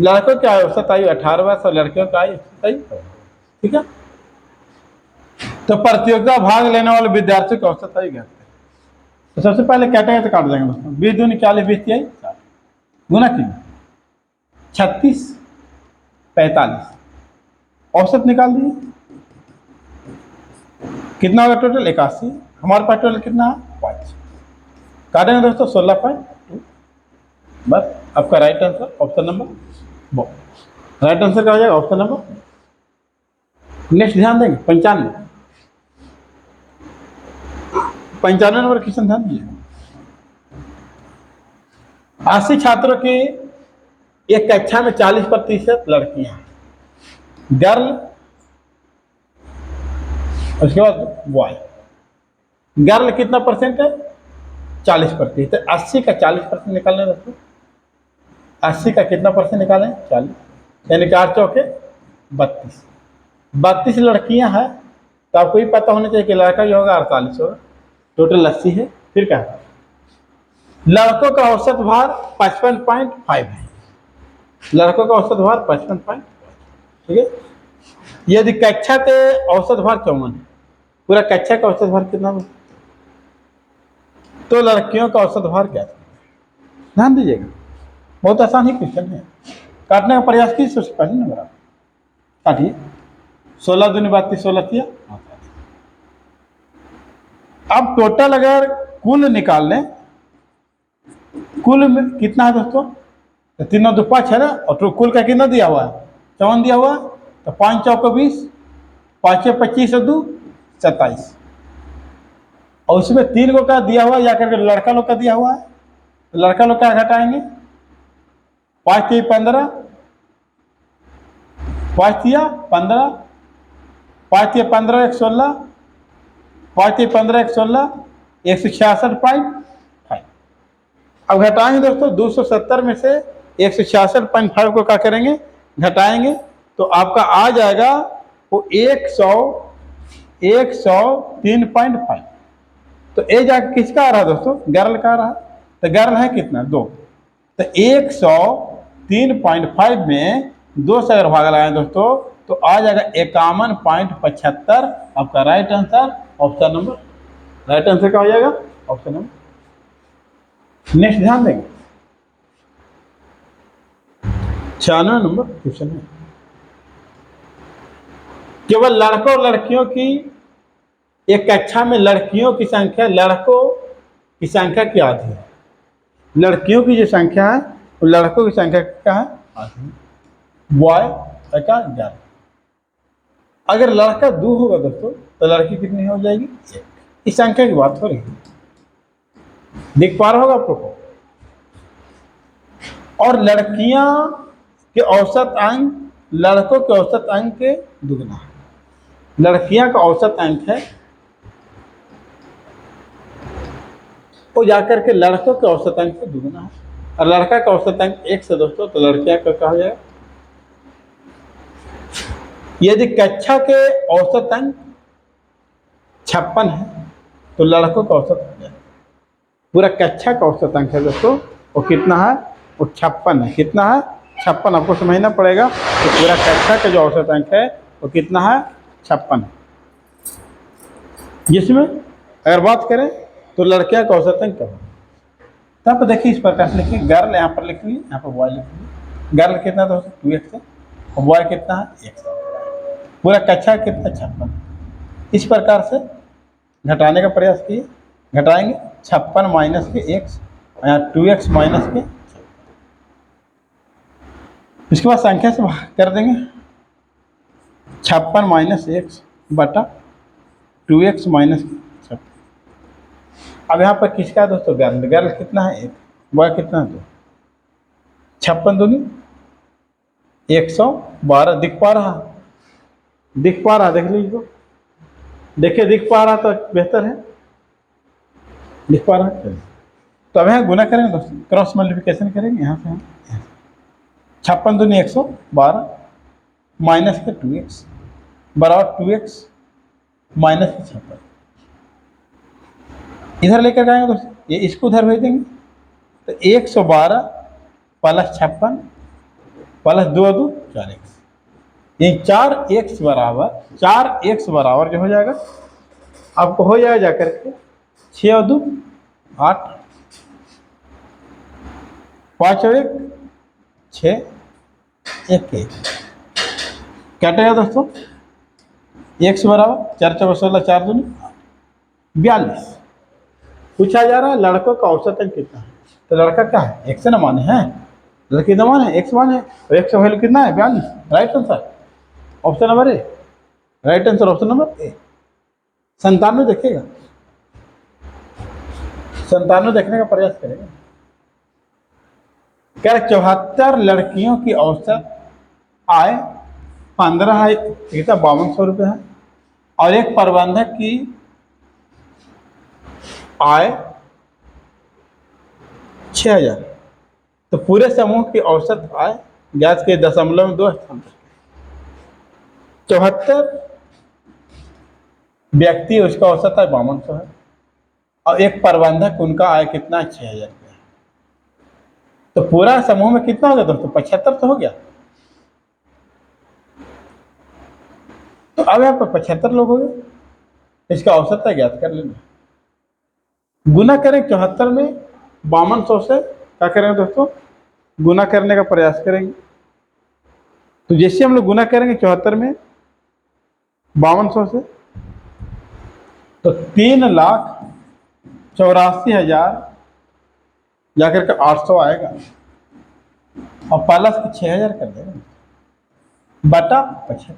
लड़कों की औसत आयु 18 वर्ष और लड़कियों की औसत आयु, ठीक है। तो प्रतियोगिता भाग लेने वाले विद्यार्थियों की औसत आयु ज्ञात है। तो सबसे पहले काटेंगे तो काट देंगे दोस्तों। 20 दूनी 40, 20 तिहाई 60, गुना कीजिए 36 45, औसत निकाल दिए। कितना होगा टोटल? 81। हमारे पास टोटल कितना है? 5। काटेंगे दोस्तों 16.2। बस आपका राइट आंसर ऑप्शन नंबर वो। राइट आंसर क्या हो जाएगा? Option number. नेक्स्ट ध्यान देंगे 95। 95 नंबर क्वेश्चन ध्यान दीजिए। 80 छात्रों की एक कक्षा में 40% लड़कियां हैं, गर्ल, उसके बाद बॉय। गर्ल कितना परसेंट है? 40%। तो 80 का 40% निकालने दोस्तों। 80 का कितना परसेंट निकालें? 40, यानी कि 8 चौके 32। 32 लड़कियां हैं, तो आपको ही पता होना चाहिए कि लड़का जो होगा 48 होगा। टोटल 80 है। फिर क्या है? लड़कों का औसत भार 55.5 है। लड़कों का औसत भार 55.5, ठीक है। यदि कक्षा के औसत भार 54 है, पूरा कक्षा का औसत भार कितना है? तो लड़कियों का औसत भार क्या है? ध्यान दीजिएगा, बहुत आसान ही क्वेश्चन है। काटने का प्रयास कीजिए। सबसे पहले नंबर आप काटिए। 16 दूनी 32, 16 तिया। अब टोटल अगर कुल निकाल लें, कुल में कितना है दोस्तों? तो 3 2 5 है ना, और तो कुल का कितना दिया हुआ है? 54 दिया हुआ है। तो 5 चौको 20, 5 25 और 2 27, और उसमें 3 को क्या दिया हुआ है? या करके लड़का लोग का दिया हुआ है। तो लड़का लोग क्या घटाएंगे? 5 3 15, 5 3 15, 5 3 15 1 16, 5 3 15 1 16, 166.5। अब घटाएंगे दोस्तों, 270 में से 166.5 को क्या करेंगे? घटाएंगे, तो आपका आ जाएगा वो 103.5। तो ए जाकर किसका आ रहा है दोस्तों? गर्ल का आ रहा है। तो गर्ल है कितना? 2। तो 103.5 में 2 से अगर भाग लगाएं दोस्तों, तो आ जाएगा 51.75। आपका right answer option number. Right answer क्या हो जाएगा? Option number. नेक्स्ट ध्यान देंगे, 96 नंबर क्वेश्चन है। केवल लड़कों और लड़कियों की एक कक्षा में लड़कियों की संख्या लड़कों की संख्या की आधी है। लड़कियों की जो संख्या है वो लड़कों की संख्या क्या है? आधी। बॉय का 11। अगर लड़का 2 होगा दोस्तों, तो लड़की कितनी हो जाएगी? 1। इस संख्या की बात हो रही है, देख पा रहा होगा आपको। और लड़कियां के औसत अंक लड़कों के औसत अंक के दुगना है। लड़कियां का औसत अंक है वो जाकर के लड़कों के औसत अंक से दुगुना है, और लड़का का औसत अंक 1 से दोस्तों, तो लड़कियां का कहा जाएगा। यदि कक्षा के औसत अंक 56 है तो लड़कों का औसत हो जाएगा। पूरा कक्षा का औसत अंक है दोस्तों, वो कितना है, वो 56 है। कितना है, 56। आपको समझना पड़ेगा कि पूरा कक्षा का जो औसत अंक है वो कितना है, 56 है। जिसमें अगर बात करें तो लड़कियां का औसत अंक क्या है, तो आप देखिए इस प्रकार से लिखिए। गर्ल यहाँ पर लिख ली, यहाँ पर बॉय लिख ली। गर्ल कितना दोस्तों, 2x है, और बॉय कितना है, 1 है। पूरा कक्षा कितना, 56। इस प्रकार से घटाने का प्रयास किए, घटाएंगे 56 माइनस के x, यहाँ 2x माइनस के, इसके बाद संख्या से भाग कर देंगे। 56 माइनस x बटा 2x माइनस के 56। अब यहाँ पर किसका है दोस्तों, गर्ल। गर्ल कितना है, 1, बॉय कितना है, 2। 56 दूनी 112 दिख पा रहा, दिख पा रहा, देख लीजिए। देखिए दिख पा रहा तो बेहतर है, दिख पा रहा है। तो अब यहाँ गुना करेंगे दोस्तों, क्रॉस मल्टीप्लिकेशन करेंगे। यहाँ से हम 56 दूनी 112 माइनस के 2x बराबर 2x माइनस के 56। इधर लेकर जाएंगे दोस्तों, ये इसको उधर भेज देंगे, तो 112 प्लस 56 प्लस 2 2 4x, ये 4x बराबर जो हो जाएगा, आपको हो जाएगा जाकर के 6 और 2 8, 5 और 1 6, 1 1 कटेगा दोस्तों। x बराबर 4 4 16 4 2 42। पूछा जा रहा है लड़कों का औसत अंक कितना है, तो लड़का क्या है, x न माने हैं, लड़की न माने x माने, तो x का वैल्यू कितना है, 42। Right answer option number A, right answer option number A. 97 देखिएगा, 97 देखने का प्रयास करेगा। क्या 74 लड़कियों की औसत आय 15 है, 5200 रुपये है, और एक प्रबंधक की आय 6000। तो पूरे समूह की औसत आय ज्ञात के 0.2 स्थान पर 74 व्यक्ति, उसका औसत आय 5200 है, और एक प्रबंधक उनका आय कितना है, 6000 रुपये। तो पूरा समूह में कितना हो गया दोस्तों, 75 तो हो गया। तो अब यहाँ पर 75 लोग हो गए, इसका औसत आय ज्ञात कर लेंगे। गुना करें 74 में 5200 से, क्या करेंगे दोस्तों, गुना करने का प्रयास करेंगे। तो जैसे हम लोग गुना करेंगे 74 में 5200 से, तो 3,84,000 जाकर के 800 आएगा, और प्लस के 6000 कर देंगे बटा 75,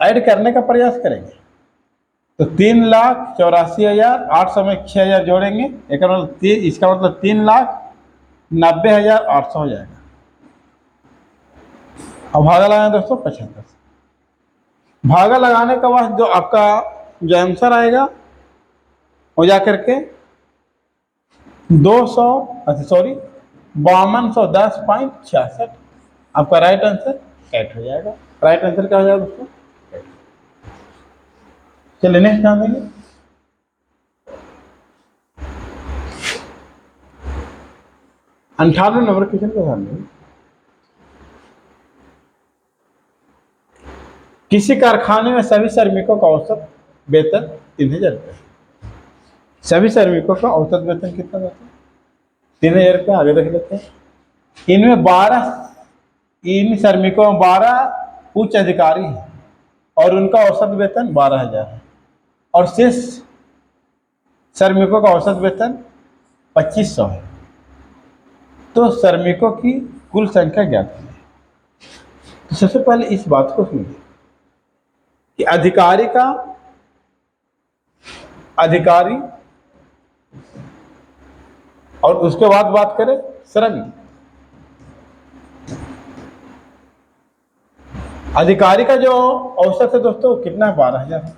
ऐड करने का प्रयास करेंगे। तो 3,84,800 में 6000 जोड़ेंगे, इसका मतलब 3,90,800 हो जाएगा। अब भागा लगाएं दोस्तों 75 से। भागा लगाने के बाद जो आपका जो आंसर आएगा वो जाकर के 5210.66 आपका राइट आंसर 8 हो जाएगा। राइट आंसर क्या हो जाएगा दोस्तों, 8। चलिए नेक्स्ट ध्यान देंगे। अंठानवे नंबर क्वेश्चन का ध्यान देंगे। किसी कारखाने में सभी श्रमिकों का औसत वेतन 3000 रुपये। सभी श्रमिकों का औसत वेतन कितना होता है, 3000 रुपये। आगे देख लेते हैं। इनमें 12 इन श्रमिकों में 12 उच्च अधिकारी हैं और उनका औसत वेतन 12,000 है, और शेष श्रमिकों का औसत वेतन 2500 है। तो श्रमिकों की कुल संख्या ज्ञात करें। तो सबसे पहले इस बात को समझिए कि अधिकारी और उसके बाद बात करें श्रमिक। अधिकारी का जो औसत है दोस्तों कितना है, 12,000 है,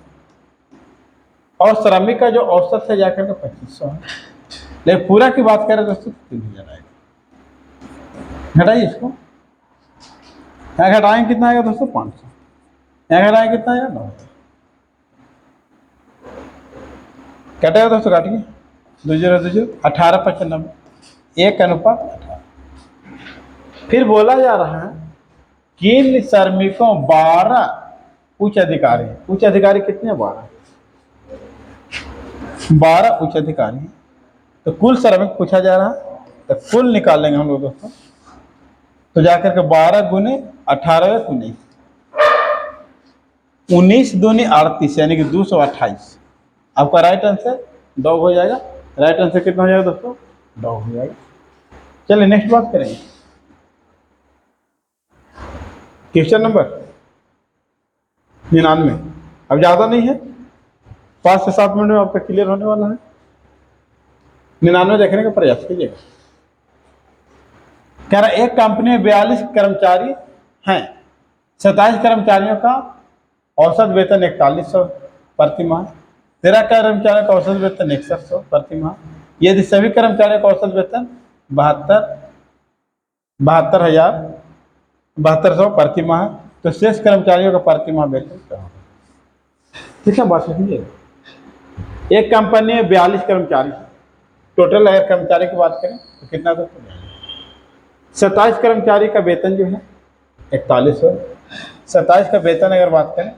और श्रमिक का जो औसत है जाकर के 2500 है। लेकिन पूरा की बात करें दोस्तों 3000 आएगा। घटाइए इसको, यहाँ घटाएंगे कितना आएगा दोस्तों 500, यहाँ घटाएंगे कितना आएगा 900। कटेगा दोस्तों, काटिए 2020 18/95 1:18। फिर बोला जा रहा है किन श्रमिकों 12 उच्च अधिकारी, उच्च अधिकारी कितने 12 उच्च अधिकारी, तो कुल श्रमिक पूछा जा रहा है, तो कुल निकालेंगे हम लोग दोस्तों, तो जाकर के 12 गुने 18 19, 19 दूनी 38 यानी कि 228। आपका राइट आंसर डॉग हो जाएगा। राइट आंसर कितना हो जाएगा दोस्तों, डॉग हो जाएगा। चलिए नेक्स्ट बात करेंगे, क्वेश्चन नंबर 99। अब ज़्यादा नहीं है, 5 से 7 मिनट में आपका क्लियर होने वाला है। 99 देखने का प्रयास कीजिएगा। कह रहा एक कंपनी में 42 कर्मचारी हैं, 27 कर्मचारियों का औसत वेतन 4100 प्रति माह, 13 कर्मचारियों का औसत वेतन 6100 प्रति माह। यदि सभी कर्मचारियों का औसत वेतन 72,000 प्रति माह, तो शेष कर्मचारियों का प्रति माह वेतन क्या होगा? ठीक है, बात समझिए। एक कंपनी में 42 कर्मचारी, टोटल अगर कर्मचारी की बात करें तो कितना दोस्तों, 27 कर्मचारी का वेतन जो है 4100। 27 का वेतन अगर बात करें,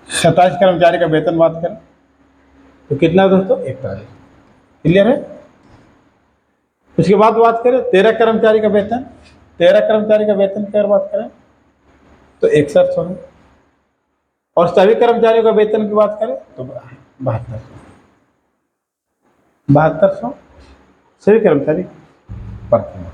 27 कर्मचारी का वेतन बात करें तो कितना दोस्तों 41। क्लियर है। उसके बाद बात करें 13 कर्मचारी का वेतन, 13 कर्मचारी का वेतन की अगर बात करें तो 6100 है, और सभी कर्मचारियों का वेतन की बात करें तो 7200 सभी कर्मचारी प्रति माह।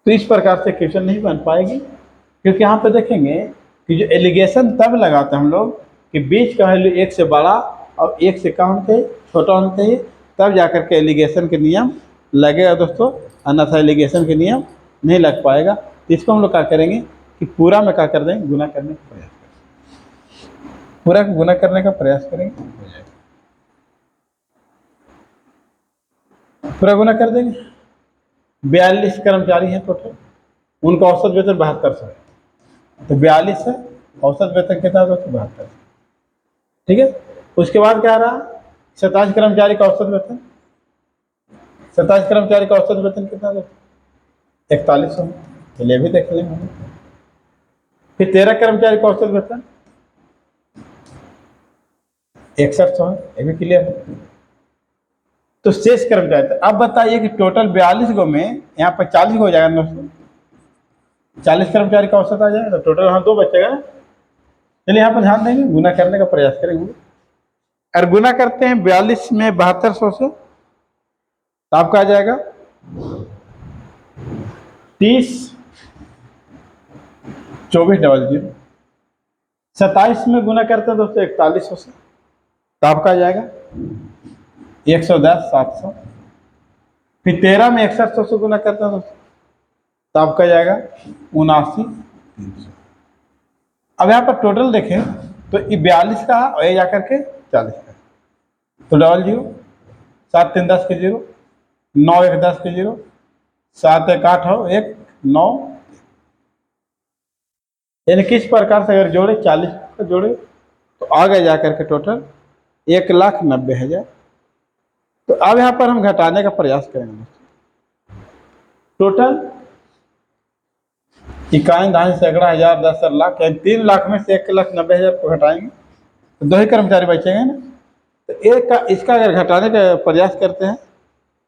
तो इस प्रकार से क्वेश्चन नहीं बन पाएगी, क्योंकि यहाँ पे देखेंगे कि जो एलिगेशन तब लगाते हैं हम लोग कि बीच का वैल्यू 1 से बड़ा और 1 से कम होना चाहिए, छोटा होना चाहिए, तब जाकर के एलिगेशन के नियम लगेगा दोस्तों, अन्यथा एलिगेशन के नियम नहीं लग पाएगा। तो इसको हम लोग क्या करेंगे कि पूरा में क्या कर देंगे, गुना करने का प्रयास करेंगे, पूरा गुना करने का प्रयास करेंगे, पूरा गुना कर देंगे। 42 कर्मचारी हैं टोटल, उनका औसत वेतन 7200 है, तो 42 है, औसत वेतन कितना दोस्तों 7200। ठीक है। उसके बाद क्या रहा, 27 कर्मचारी का औसत वेतन, 27 कर्मचारी का औसत वेतन कितना दोस्तों 4100, चलिए भी देख लेंगे। फिर 13 कर्मचारी का औसत वेतन 6100 है, ये भी क्लियर है। तो शेष कर्मचारी, अब बताइए कि टोटल 42 गो में यहाँ पर 40 हो जाएगा दोस्तों, 40 कर्मचारी का औसत आ जाएगा, तो टोटल यहाँ 2 बचेगा। चलिए यहाँ पर ध्यान देंगे, गुना करने का प्रयास करेंगे। अगर गुना करते हैं 42 में 7200 से, तो आपका आ जाएगा 30/2400। 27 में गुना करते हैं दोस्तों 4100 से, तो आपका आ जाएगा 110/700। फिर 13 में 6100 से गुना करते हैं दोस्तों, तो आपका जाएगा 79/300। अब यहाँ पर टोटल देखें तो ये 42 का और ये जाकर के 40 का, तो 00, 7 3 10 के 0, 9 1 10 के 0, 7 1 8 हो 1 9, यानी किस प्रकार से अगर जोड़े 40 का जोड़े तो आगे जाकर के टोटल 1,90,000। तो अब यहाँ पर हम घटाने का प्रयास करेंगे। टोटल 51 दहाई सैकड़ा हजार 10 लाख, यानी 3 लाख में से 1,90,000 को घटाएंगे तो 2 ही कर्मचारी बचेंगे ना। तो एक का इसका अगर घटाने का प्रयास करते हैं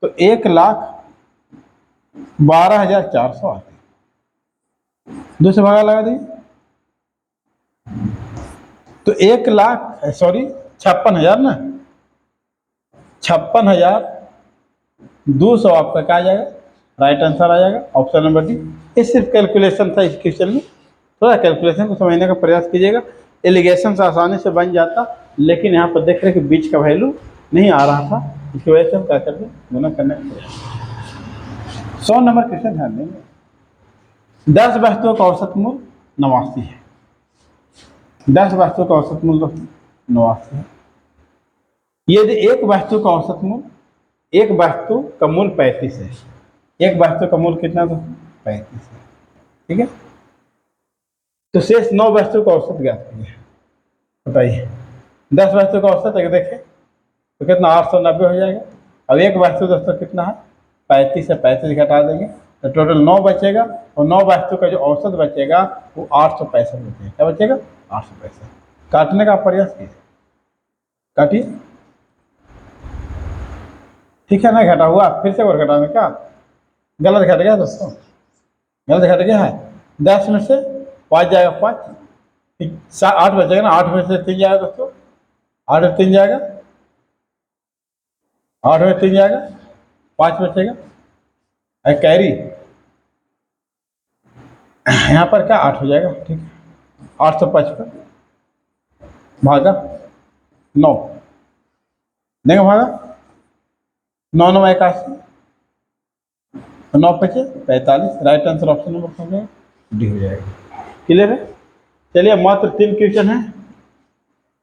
तो 1,12,400 आते हैं। 2 से भागा लगा दीजिए तो 1,56,000 ना, 56,200 आपका क्या आ जाएगा, राइट आंसर आ जाएगा ऑप्शन नंबर डी। ये सिर्फ कैलकुलेशन था इस क्वेश्चन में, थोड़ा कैलकुलेशन को समझने का प्रयास कीजिएगा। एलिगेशन से आसानी से बन जाता, लेकिन यहाँ पर देख रहे कि बीच का वैल्यू नहीं आ रहा था, इसकी वजह से हम क्या कर दें, गुना करने का प्रयास। 100 नंबर क्वेश्चन ध्यान देंगे। 10 वस्तुओं का औसत मूल्य 89 है। 10 वस्तुओं का औसत मूल्य 89 है। यदि एक वस्तु का औसत मूल्य, एक वस्तु का मूल्य 35 है, एक वस्तु का मूल्य कितना था? 35 है, ठीक है। तो शेष 9 वस्तु का औसत ज्ञात कीजिए, बताइए। 10 वस्तु का औसत अगर देखें तो कितना? 890 हो जाएगा। अब एक वस्तु दोस्तों कितना है? 35 से 35 घटा देंगे तो टोटल 9 बचेगा, और 9 वस्तु का जो औसत बचेगा वो 865 बचेगा। क्या बचेगा? 865। काटने का प्रयास कीजिए, काटिए। ठीक है ना, घटा हुआ, फिर से और घटाने का, गलत घट गया दोस्तों, गलत घट गया है। 10 में से 5 जाएगा, 5, 8 बचेगा ना, 8 में से 3 जाएगा दोस्तों, 8 में 3 जाएगा, 8 में 3 जाएगा, 5 बचेगा, कैरी यहाँ पर क्या 8 हो जाएगा, ठीक है। 855 भागा 9, देंगे भागा 9 9 81, 9 पचे 45, राइट आंसर ऑप्शन नंबर कौन है? डी हो जाएगा। क्लियर है? चलिए मात्र 3 क्वेश्चन है,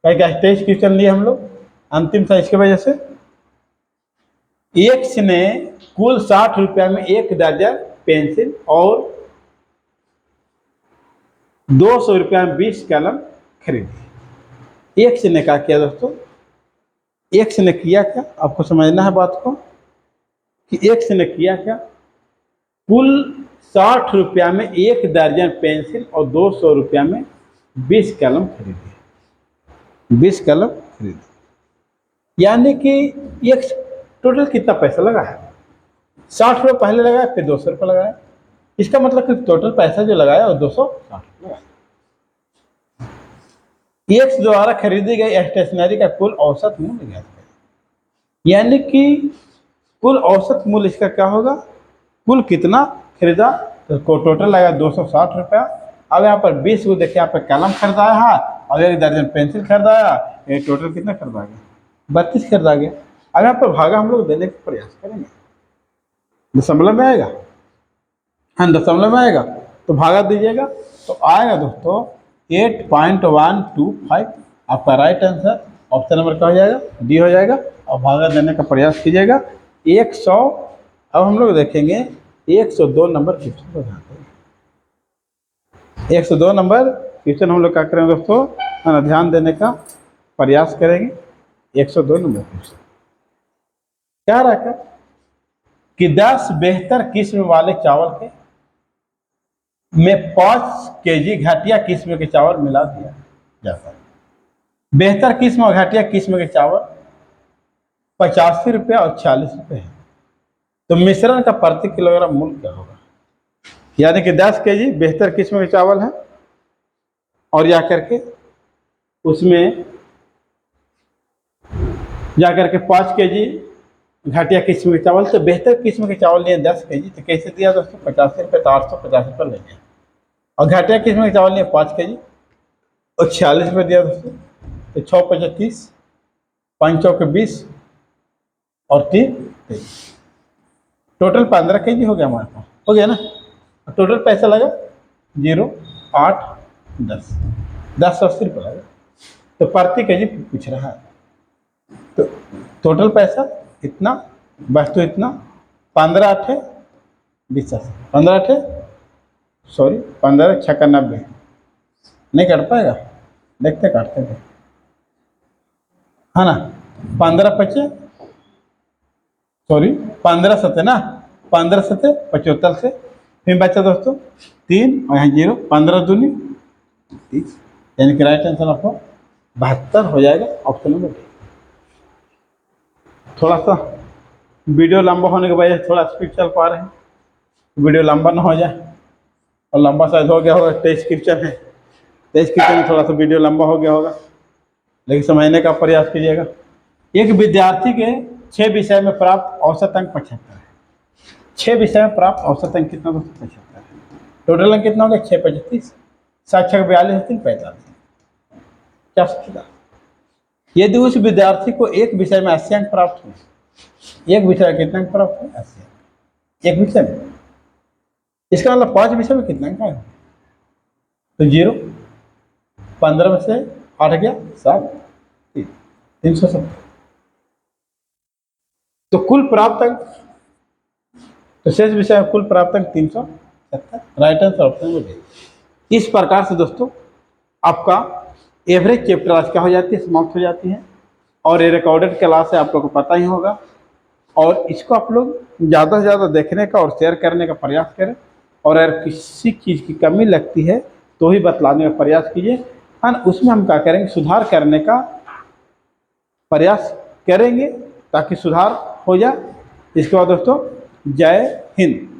क्या 23 क्वेश्चन लिए हम लोग, अंतिम था इसके वजह से। एक्स ने कुल 60 रुपया में 1 दर्जन पेंसिल और 200 रुपया में 20 कलम खरीदी। एक्स ने क्या किया दोस्तों? एक्स ने किया क्या, आपको समझना है बात को कि एक्स ने किया क्या। कुल 60 रुपया में 1 दर्जन पेंसिल और 200 रुपया में 20 कलम खरीदी, 20 कलम खरीदी। यानी कि एक्स टोटल कितना पैसा लगा है? 60 रुपये पहले लगाया, फिर 200 रुपये लगाया। इसका मतलब कि टोटल पैसा जो लगाया वो 260 लगाया। एक्स द्वारा खरीदी गई स्टेशनरी का कुल औसत मूल्य ज्ञात करें। यानी कि कुल औसत मूल्य इसका क्या होगा? कुल कितना खरीदा, तो टोटल लगा 260 रुपया। अब यहाँ पर 20 को देखिए, यहाँ पर कलम खरीदाया है और 1 दर्जन पेंसिल खरीदाया, ये टोटल कितना खरीदा गया? 32 खरीदा गया। अब यहाँ पर भागा हम लोग देने का प्रयास करेंगे, दशमलव में आएगा, हाँ दशमलव में आएगा तो भागा दीजिएगा, तो आएगा दोस्तों 8.125। आपका राइट आंसर ऑप्शन नंबर क्या हो जाएगा? डी हो जाएगा। और भागा देने का प्रयास कीजिएगा। 100, अब हम लोग देखेंगे 102 नंबर क्वेश्चन को ध्यान देंगे। 102 नंबर क्वेश्चन हम लोग क्या करेंगे दोस्तों? है ना, ध्यान देने का प्रयास करेंगे। 102 नंबर क्वेश्चन क्या रखा कि 10 बेहतर किस्म वाले चावल के में 5 केजी घटिया किस्म के चावल मिला दिया जाता है। बेहतर किस्म और घटिया किस्म के चावल 85 रुपये और 40 रुपये है, तो मिश्रण का प्रति किलोग्राम मूल्य क्या होगा? यानी कि 10 केजी बेहतर किस्म के चावल है और जा करके उसमें जा करके 5 केजी घटिया किस्म के चावल। तो बेहतर किस्म के चावल लिए 10 केजी, तो कैसे दिया दोस्तों? 85 रुपये, तो 850 रुपये ले गया। और घटिया किस्म के चावल लिए 5 केजी और 46 रुपये दिया दोस्तों, तो 6 5 30, 5 चौके 20 और 3 23, टोटल 15 केजी हो गया हमारे पास, हो गया ना। टोटल पैसा लगा 0 8 10, 1080 रुपये लगा। तो प्रति केजी पूछ रहा है, तो टोटल पैसा इतना, वस्तु इतना, 15 8 20, 15 8 सॉरी 15 6 90, नहीं काट पाएगा, देखते काटते थे, है ना। 15 5 सॉरी 15 7 ना, 15 7 75 से फिर बचा दोस्तों 3 और यहाँ 0, 15 दूनी 30, यानी कि राइट आंसर आपको 72 हो जाएगा, ऑप्शन नंबर डी। थोड़ा सा वीडियो लंबा होने की वजह से थोड़ा स्पीड चल पा रहे हैं, वीडियो लंबा ना हो जाए, और लंबा शायद हो गया होगा, 23 क्वेश्चन है, 23 क्वेश्चन में थोड़ा सा वीडियो लंबा हो गया होगा, लेकिन समझने का प्रयास कीजिएगा। एक विद्यार्थी के 6 विषय में प्राप्त औसत अंक 75 है। 6 विषय में प्राप्त औसत अंक कितना दोस्तों? 75 है। टोटल अंक कितना हो गया? 6 35, 7 6 42, 3 45, क्या सोचेगा? यदि उस विद्यार्थी को एक विषय में 80 अंक प्राप्त हुए, एक विषय में कितना अंक प्राप्त हुए? 80 अंक एक विषय में। इसका मतलब 5 विषय में कितना अंक आएगा? तो 0, 15 में से 8 गया 7, 370, तो कुल प्राप्त अंक, तो शेष विषय में कुल प्राप्त अंक 370, राइट आंसर ऑप्शन में बी। इस प्रकार से दोस्तों आपका एवरेज चैप्टर आज क्या हो जाती है, समाप्त हो जाती है। और ये रिकॉर्डेड क्लास है, आप लोगों को पता ही होगा। और इसको आप लोग ज़्यादा से ज़्यादा देखने का और शेयर करने का प्रयास करें। और अगर किसी चीज़ की कमी लगती है तो ही बतलाने का प्रयास कीजिए, है ना। उसमें हम क्या करेंगे, सुधार करने का प्रयास करेंगे ताकि सुधार हो जाए। इसके बाद दोस्तों जय हिंद।